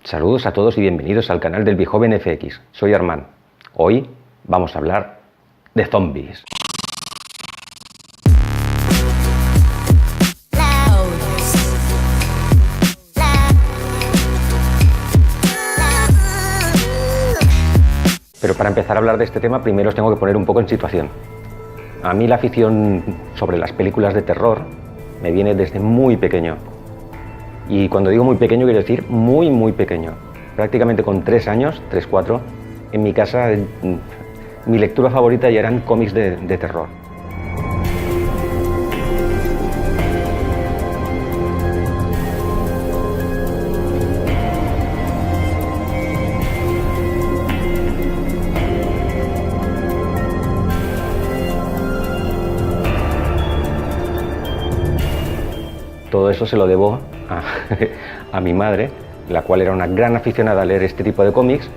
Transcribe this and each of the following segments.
Saludos a todos y bienvenidos al canal del Viejoven FX. Soy Armand. Hoy vamos a hablar de zombies. Pero para empezar a hablar de este tema, primero os tengo que poner un poco en situación. A mí la afición sobre las películas de terror me viene desde muy pequeño. Y cuando digo muy pequeño, quiero decir muy pequeño. Prácticamente con 3 años, 3, 4, en mi casa mi lectura favorita ya eran cómics de terror. Todo eso se lo debo a mi madre, la cual era una gran aficionada a leer este tipo de cómics,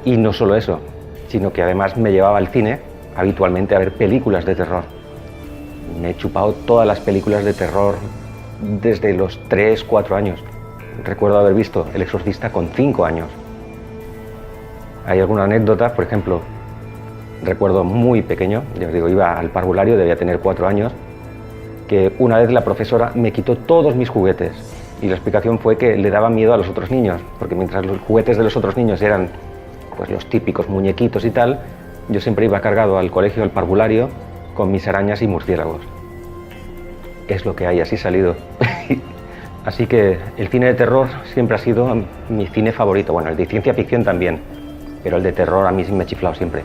y no solo eso, sino que además me llevaba al cine habitualmente a ver películas de terror. Me he chupado todas las películas de terror desde los 3, 4 años. Recuerdo haber visto El Exorcista con 5 años. Hay alguna anécdota, por ejemplo, recuerdo muy pequeño, ya os digo, iba al parvulario, debía tener 4 años, que una vez la profesora me quitó todos mis juguetes y la explicación fue que le daba miedo a los otros niños, porque mientras los juguetes de los otros niños eran pues los típicos muñequitos y tal, yo siempre iba cargado al colegio, al parvulario, con mis arañas y murciélagos. Es lo que hay, así salido. Así que el cine de terror siempre ha sido mi cine favorito, bueno, el de ciencia ficción también, pero el de terror a mí sí me ha chiflado siempre.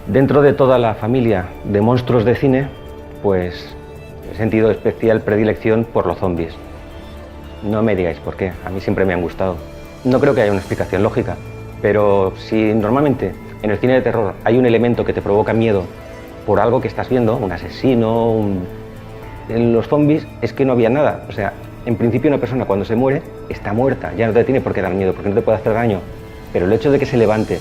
Dentro de toda la familia de monstruos de cine, pues he sentido especial predilección por los zombies. No me digáis por qué, a mí siempre me han gustado. No creo que haya una explicación lógica, pero si normalmente en el cine de terror hay un elemento que te provoca miedo por algo que estás viendo, un asesino, en los zombies es que no había nada. O sea, en principio una persona cuando se muere está muerta, ya no te tiene por qué dar miedo, porque no te puede hacer daño, pero el hecho de que se levante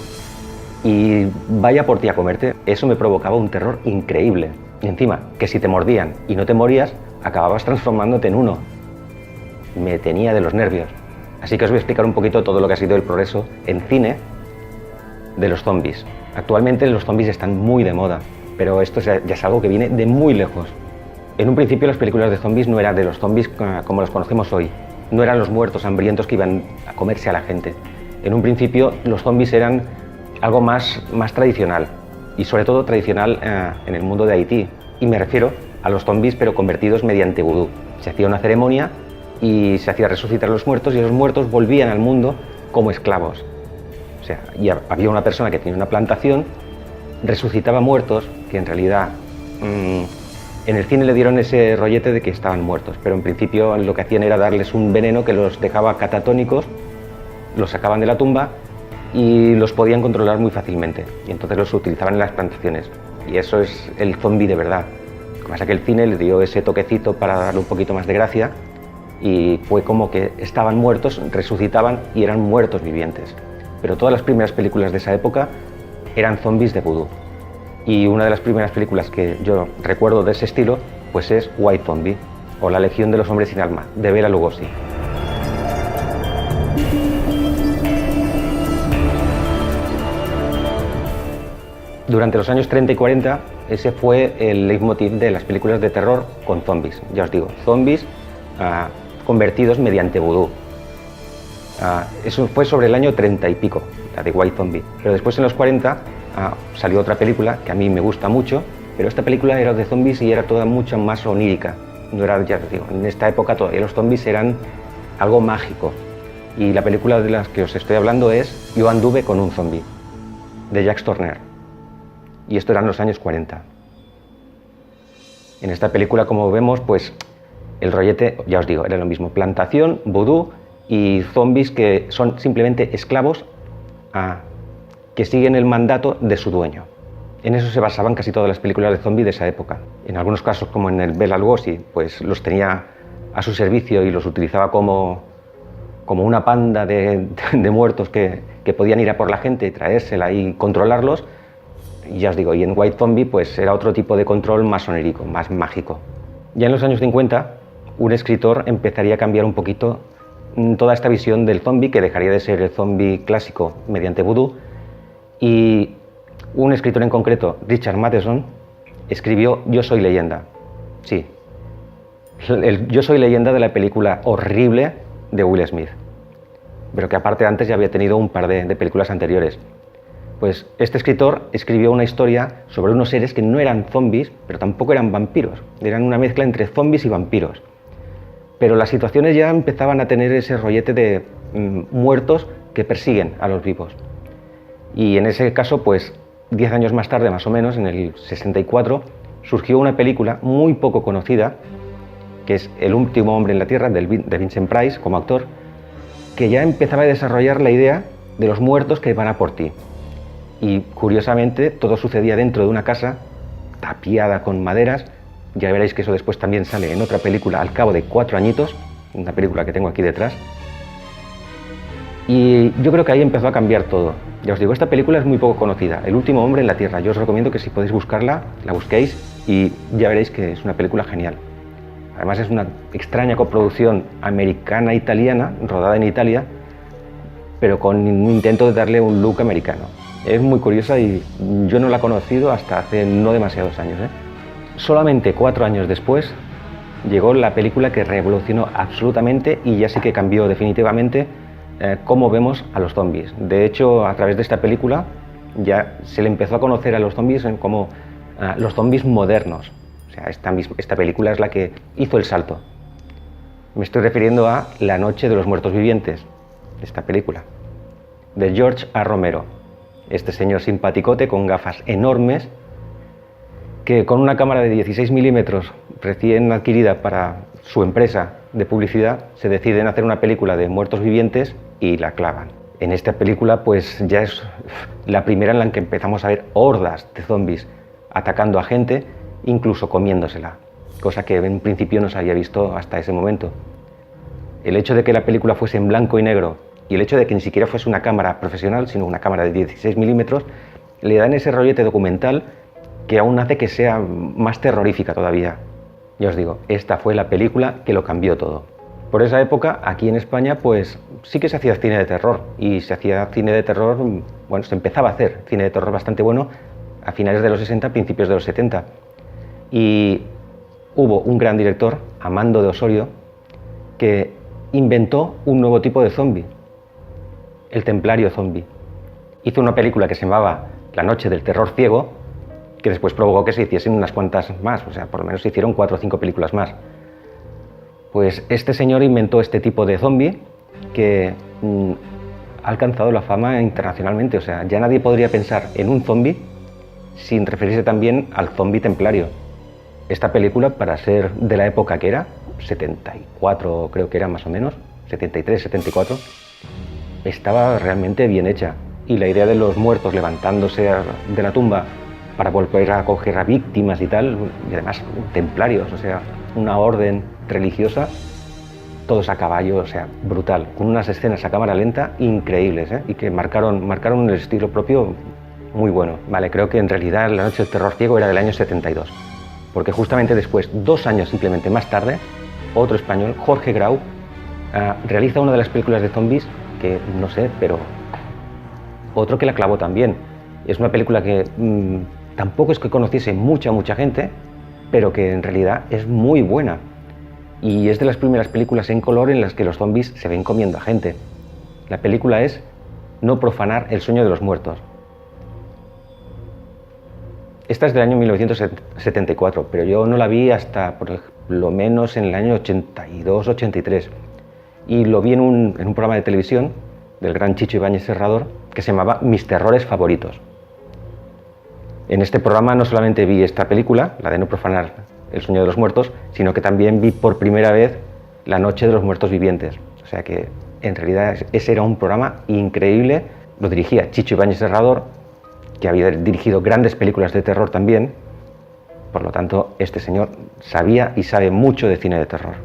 y vaya por ti a comerte, eso me provocaba un terror increíble. Y encima, que si te mordían y no te morías, acababas transformándote en uno. Me tenía de los nervios. Así que os voy a explicar un poquito todo lo que ha sido el progreso en cine de los zombies. Actualmente los zombies están muy de moda, pero esto ya es algo que viene de muy lejos. En un principio las películas de zombies no eran de los zombies como los conocemos hoy. No eran los muertos hambrientos que iban a comerse a la gente. En un principio los zombies eran algo más tradicional. Y sobre todo tradicional en el mundo de Haití. Y me refiero a los zombies pero convertidos mediante vudú. Se hacía una ceremonia y se hacía resucitar a los muertos y los muertos volvían al mundo como esclavos. O sea, y había una persona que tenía una plantación, resucitaba muertos, que en realidad en el cine le dieron ese rollete de que estaban muertos, pero en principio lo que hacían era darles un veneno que los dejaba catatónicos, los sacaban de la tumba y los podían controlar muy fácilmente, y entonces los utilizaban en las plantaciones, y eso es el zombie de verdad. Lo que pasa es que el cine le dio ese toquecito para darle un poquito más de gracia, y fue como que estaban muertos, resucitaban y eran muertos vivientes. Pero todas las primeras películas de esa época eran zombies de vudú, y una de las primeras películas que yo recuerdo de ese estilo pues es White Zombie, o La Legión de los Hombres sin Alma, de Bela Lugosi. Durante los años 30 y 40, ese fue el leitmotiv de las películas de terror con zombies. Ya os digo, zombies convertidos mediante vudú. Eso fue sobre el año 30 y pico, la de White Zombie. Pero después en los 40 salió otra película que a mí me gusta mucho, pero esta película era de zombies y era toda mucho más onírica. No era, ya os digo, en esta época todavía los zombies eran algo mágico. Y la película de las que os estoy hablando es Yo anduve con un zombie, de Jacques Tourneur. Y esto eran los años 40. En esta película, como vemos, pues el rollete, ya os digo, era lo mismo. Plantación, vudú y zombies que son simplemente esclavos que siguen el mandato de su dueño. En eso se basaban casi todas las películas de zombies de esa época. En algunos casos, como en el Bela Lugosi, pues los tenía a su servicio y los utilizaba como una panda de muertos que podían ir a por la gente y traérsela y controlarlos. Y ya os digo, y en White Zombie pues era otro tipo de control más onérico, más mágico. Ya en los años 50, un escritor empezaría a cambiar un poquito toda esta visión del zombie, que dejaría de ser el zombie clásico mediante vudú, y un escritor en concreto, Richard Matheson, escribió Yo soy leyenda. Sí, el Yo soy leyenda de la película horrible de Will Smith, pero que aparte antes ya había tenido un par de películas anteriores. Pues este escritor escribió una historia sobre unos seres que no eran zombies, pero tampoco eran vampiros, eran una mezcla entre zombies y vampiros. Pero las situaciones ya empezaban a tener ese rollete de muertos que persiguen a los vivos. Y en ese caso, pues 10 años más tarde, más o menos, en el 64, surgió una película muy poco conocida, que es El último hombre en la Tierra, de Vincent Price, como actor, que ya empezaba a desarrollar la idea de los muertos que van a por ti. Y curiosamente, todo sucedía dentro de una casa tapiada con maderas. Ya veréis que eso después también sale en otra película al cabo de 4 añitos, una película que tengo aquí detrás. Y yo creo que ahí empezó a cambiar todo. Ya os digo, esta película es muy poco conocida, El último hombre en la Tierra. Yo os recomiendo que si podéis buscarla, la busquéis y ya veréis que es una película genial. Además es una extraña coproducción americana-italiana, rodada en Italia, pero con un intento de darle un look americano. Es muy curiosa y yo no la he conocido hasta hace no demasiados años, ¿eh? Solamente 4 años después llegó la película que revolucionó absolutamente y ya sí que cambió definitivamente cómo vemos a los zombies. De hecho, a través de esta película ya se le empezó a conocer a los zombies como los zombies modernos. O sea, esta película es la que hizo el salto. Me estoy refiriendo a La noche de los muertos vivientes, esta película, de George A. Romero. Este señor simpaticote con gafas enormes, que con una cámara de 16 milímetros recién adquirida para su empresa de publicidad, se deciden hacer una película de muertos vivientes y la clavan. En esta película pues ya es la primera en la que empezamos a ver hordas de zombies atacando a gente, incluso comiéndosela, cosa que en principio no se había visto hasta ese momento. El hecho de que la película fuese en blanco y negro y el hecho de que ni siquiera fuese una cámara profesional, sino una cámara de 16 milímetros, le dan ese rollete documental que aún hace que sea más terrorífica todavía. Ya os digo, esta fue la película que lo cambió todo. Por esa época, aquí en España, pues sí que se hacía cine de terror, y se hacía cine de terror, bueno, se empezaba a hacer cine de terror bastante bueno a finales de los 60, principios de los 70. Y hubo un gran director, Amando de Osorio, que inventó un nuevo tipo de zombie, el templario zombie. Hizo una película que se llamaba La noche del terror ciego, que después provocó que se hiciesen unas cuantas más, o sea, por lo menos se hicieron 4 o 5 películas más. Pues este señor inventó este tipo de zombie que ha alcanzado la fama internacionalmente, o sea, ya nadie podría pensar en un zombie sin referirse también al zombie templario. Esta película, para ser de la época que era, 74 creo que era más o menos, 73, 74, estaba realmente bien hecha. Y la idea de los muertos levantándose de la tumba para volver a coger a víctimas y tal, y además templarios, o sea, una orden religiosa, todos a caballo, o sea, brutal, con unas escenas a cámara lenta increíbles, ¿eh? Y que marcaron el estilo propio muy bueno. Vale, creo que en realidad La noche del terror ciego era del año 72, porque justamente después, 2 años simplemente más tarde, otro español, Jorge Grau, realiza una de las películas de zombies que, no sé, pero otro que la clavó también. Es una película que tampoco es que conociese mucha gente, pero que en realidad es muy buena. Y es de las primeras películas en color en las que los zombies se ven comiendo a gente. La película es No profanar el sueño de los muertos. Esta es del año 1974, pero yo no la vi hasta por lo menos en el año 82-83. Y lo vi en un programa de televisión del gran Chicho Ibáñez Serrador que se llamaba Mis terrores favoritos. En este programa no solamente vi esta película, la de No profanar el sueño de los muertos, sino que también vi por primera vez La noche de los muertos vivientes. O sea que en realidad ese era un programa increíble. Lo dirigía Chicho Ibáñez Serrador, que había dirigido grandes películas de terror también. Por lo tanto, este señor sabía y sabe mucho de cine de terror.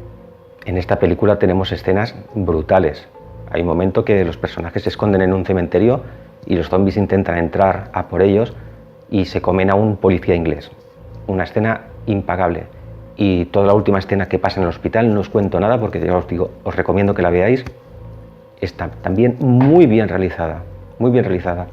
En esta película tenemos escenas brutales. Hay un momento que los personajes se esconden en un cementerio y los zombies intentan entrar a por ellos y se comen a un policía inglés. Una escena impagable. Y toda la última escena que pasa en el hospital, no os cuento nada porque ya os digo, os recomiendo que la veáis. está también muy bien realizada, muy bien realizada.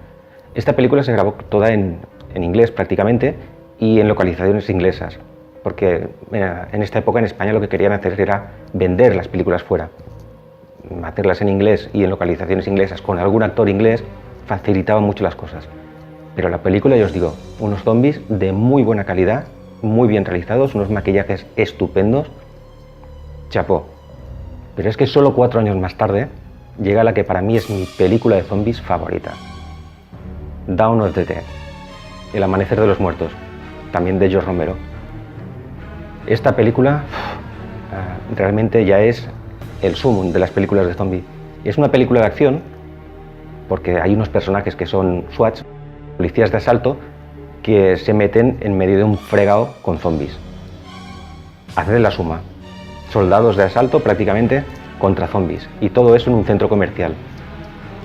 Esta película se grabó toda en inglés prácticamente y en localizaciones inglesas, porque en esta época en España lo que querían hacer era vender las películas fuera. Hacerlas en inglés y en localizaciones inglesas con algún actor inglés facilitaba mucho las cosas. Pero la película, yo os digo, unos zombies de muy buena calidad, muy bien realizados, unos maquillajes estupendos. Chapó. Pero es que solo 4 años más tarde llega la que para mí es mi película de zombies favorita. Dawn of the Dead, El amanecer de los muertos, también de George Romero. Esta película realmente ya es el sumum de las películas de zombie. Es una película de acción porque hay unos personajes que son SWATs, policías de asalto, que se meten en medio de un fregado con zombies. Haced la suma. Soldados de asalto prácticamente contra zombies. Y todo eso en un centro comercial.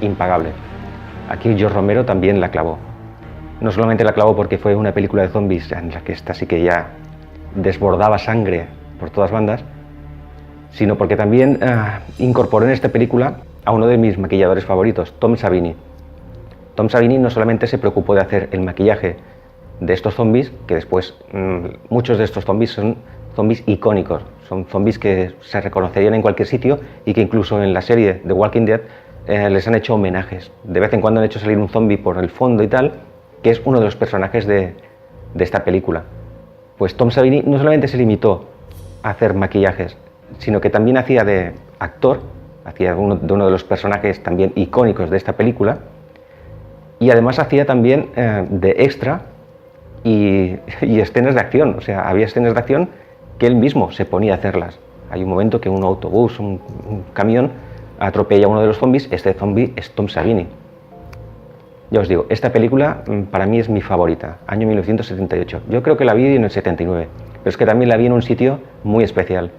Impagable. Aquí George Romero también la clavó. No solamente la clavó porque fue una película de zombies en la que esta sí que ya desbordaba sangre por todas bandas, sino porque también incorporó en esta película a uno de mis maquilladores favoritos, Tom Savini. Tom Savini no solamente se preocupó de hacer el maquillaje de estos zombies, que después muchos de estos zombies son zombies icónicos, son zombies que se reconocerían en cualquier sitio y que incluso en la serie The Walking Dead les han hecho homenajes. De vez en cuando han hecho salir un zombie por el fondo y tal, que es uno de los personajes de esta película. Pues Tom Savini no solamente se limitó a hacer maquillajes, sino que también hacía de actor, hacía de uno de los personajes también icónicos de esta película, y además hacía también de extra y escenas de acción. O sea, había escenas de acción que él mismo se ponía a hacerlas. Hay un momento que un autobús, un camión, atropella a uno de los zombies. Este zombie es Tom Savini. Ya os digo, esta película para mí es mi favorita, año 1978. Yo creo que la vi en el 79, pero es que también la vi en un sitio muy especial.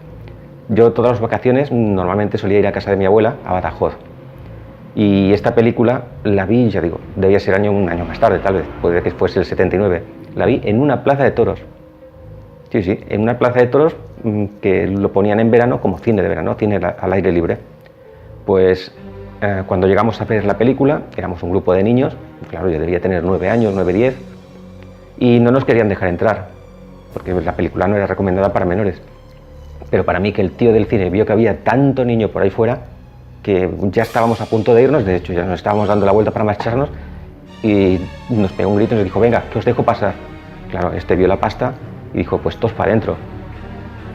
Yo todas las vacaciones normalmente solía ir a casa de mi abuela, a Badajoz. Y esta película la vi, ya digo, debía ser un año más tarde, tal vez, puede que fuese el 79. La vi en una plaza de toros. Sí, sí, en una plaza de toros que lo ponían en verano como cine de verano, cine al aire libre. Pues cuando llegamos a ver la película, éramos un grupo de niños, claro, yo debía tener 9 años, 9, 10, y no nos querían dejar entrar, porque la película no era recomendada para menores. Pero para mí, que el tío del cine vio que había tanto niño por ahí fuera, que ya estábamos a punto de irnos, de hecho ya nos estábamos dando la vuelta para marcharnos, y nos pegó un grito y nos dijo: venga, que os dejo pasar. Claro, este vio la pasta y dijo: pues todos para adentro.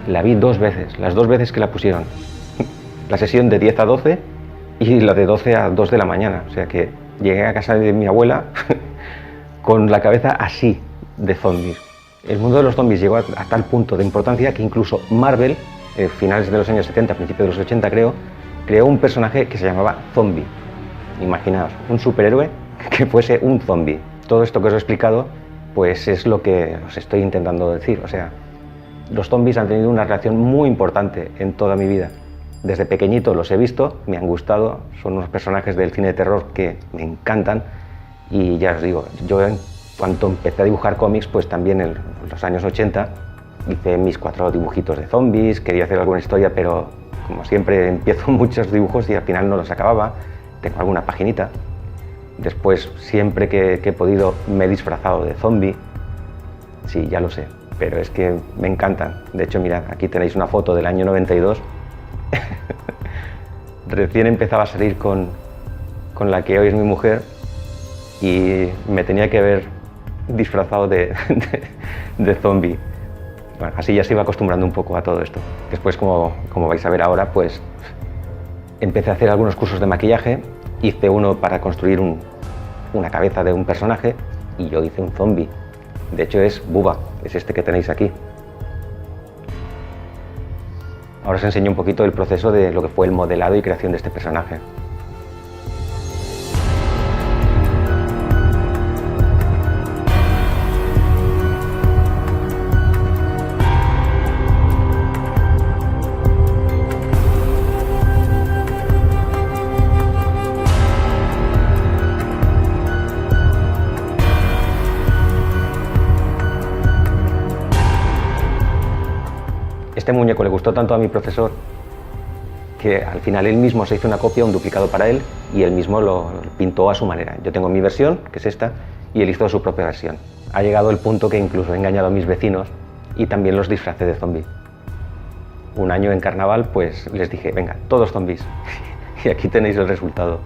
La vi 2 veces, las 2 veces que la pusieron. La sesión de 10 a 12 y la de 12 a 2 de la mañana. O sea que llegué a casa de mi abuela con la cabeza así de zombies. El mundo de los zombies llegó a tal punto de importancia que incluso Marvel, finales de los años 70, principios de los 80 creo, creó un personaje que se llamaba Zombie. Imaginaos, un superhéroe que fuese un zombie. Todo esto que os he explicado pues es lo que os estoy intentando decir. O sea, los zombies han tenido una relación muy importante en toda mi vida. Desde pequeñito los he visto, me han gustado, son unos personajes del cine de terror que me encantan, y ya os digo, yo en cuanto empecé a dibujar cómics, pues también en los años 80 hice mis 4 dibujitos de zombies, quería hacer alguna historia, pero como siempre empiezo muchos dibujos y al final no los acababa, tengo alguna paginita. Después, siempre que he podido, me he disfrazado de zombie. Sí, ya lo sé, pero es que me encantan. De hecho, mirad, aquí tenéis una foto del año 92. Recién empezaba a salir con la que hoy es mi mujer y me tenía que ver disfrazado de zombie. Bueno, así ya se iba acostumbrando un poco a todo esto. Después, como vais a ver ahora, pues empecé a hacer algunos cursos de maquillaje. Hice uno para construir una cabeza de un personaje y yo hice un zombie. De hecho es Bubba, es este que tenéis aquí. Ahora os enseño un poquito el proceso de lo que fue el modelado y creación de este personaje. Este muñeco le gustó tanto a mi profesor que al final él mismo se hizo una copia, un duplicado para él, y él mismo lo pintó a su manera. Yo tengo mi versión, que es esta, y él hizo su propia versión. Ha llegado el punto que incluso he engañado a mis vecinos y también los disfracé de zombie. Un año en carnaval, pues les dije, venga, todos zombies. Y aquí tenéis el resultado.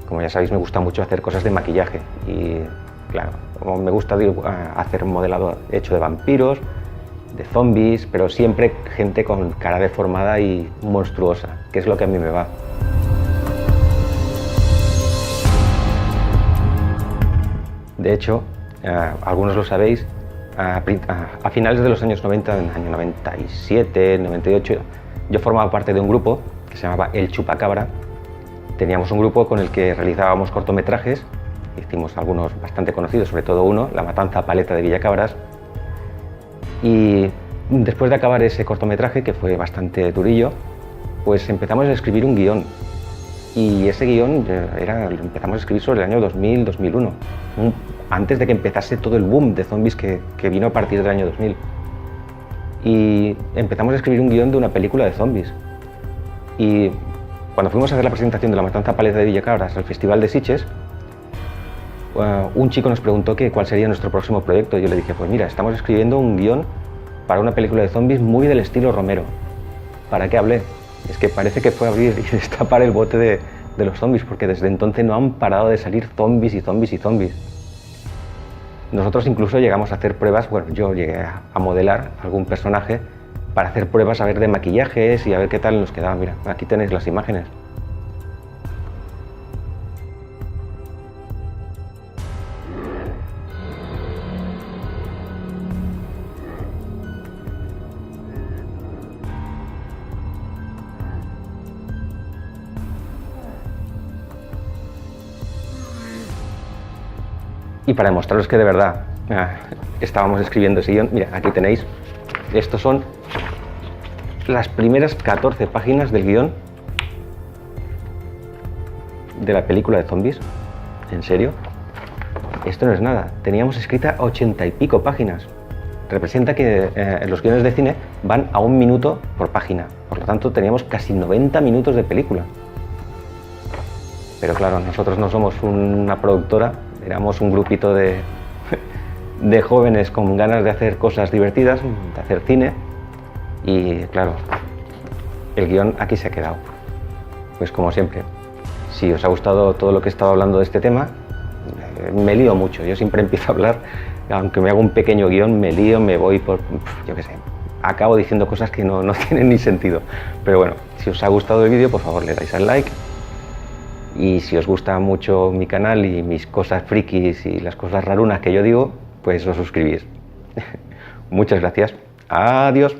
Como ya sabéis, me gusta mucho hacer cosas de maquillaje y, claro, como me gusta hacer modelado hecho de vampiros, de zombies, pero siempre gente con cara deformada y monstruosa, que es lo que a mí me va. De hecho, algunos lo sabéis, a finales de los años 90, en el año 97, 98, yo formaba parte de un grupo que se llamaba El Chupacabra. Teníamos un grupo con el que realizábamos cortometrajes, hicimos algunos bastante conocidos, sobre todo uno, La Matanza Paleta de Villacabras. Y después de acabar ese cortometraje, que fue bastante durillo, pues empezamos a escribir un guión. Y ese guión lo empezamos a escribir sobre el año 2000-2001, antes de que empezase todo el boom de zombies que vino a partir del año 2000. Y empezamos a escribir un guión de una película de zombies. Y cuando fuimos a hacer la presentación de La Matanza Paleta de Villacabras al Festival de Sitges, un chico nos preguntó cuál sería nuestro próximo proyecto. Yo le dije, pues mira, estamos escribiendo un guión para una película de zombies muy del estilo Romero. ¿Para qué hablé? Es que parece que fue abrir y destapar el bote de los zombies, porque desde entonces no han parado de salir zombies y zombies y zombies. Nosotros incluso llegamos a hacer pruebas, bueno, yo llegué a modelar algún personaje para hacer pruebas a ver de maquillajes y a ver qué tal nos quedaba. Mira, aquí tenéis las imágenes. Y para demostraros que de verdad estábamos escribiendo ese guión, mira, aquí tenéis, estos son las primeras 14 páginas del guión de la película de zombies. ¿En serio? Esto no es nada, teníamos escrita 80 y pico páginas. Representa que los guiones de cine van a 1 minuto por página, por lo tanto teníamos casi 90 minutos de película. Pero claro, nosotros no somos una productora, éramos un grupito de jóvenes con ganas de hacer cosas divertidas, de hacer cine, y claro, el guión aquí se ha quedado. Pues como siempre, si os ha gustado todo lo que he estado hablando de este tema, me lío mucho. Yo siempre empiezo a hablar, aunque me hago un pequeño guión, me lío, me voy por, yo qué sé, acabo diciendo cosas que no tienen ni sentido. Pero bueno, si os ha gustado el vídeo, por favor le dais al like. Y si os gusta mucho mi canal y mis cosas frikis y las cosas rarunas que yo digo, pues os suscribís. Muchas gracias. Adiós.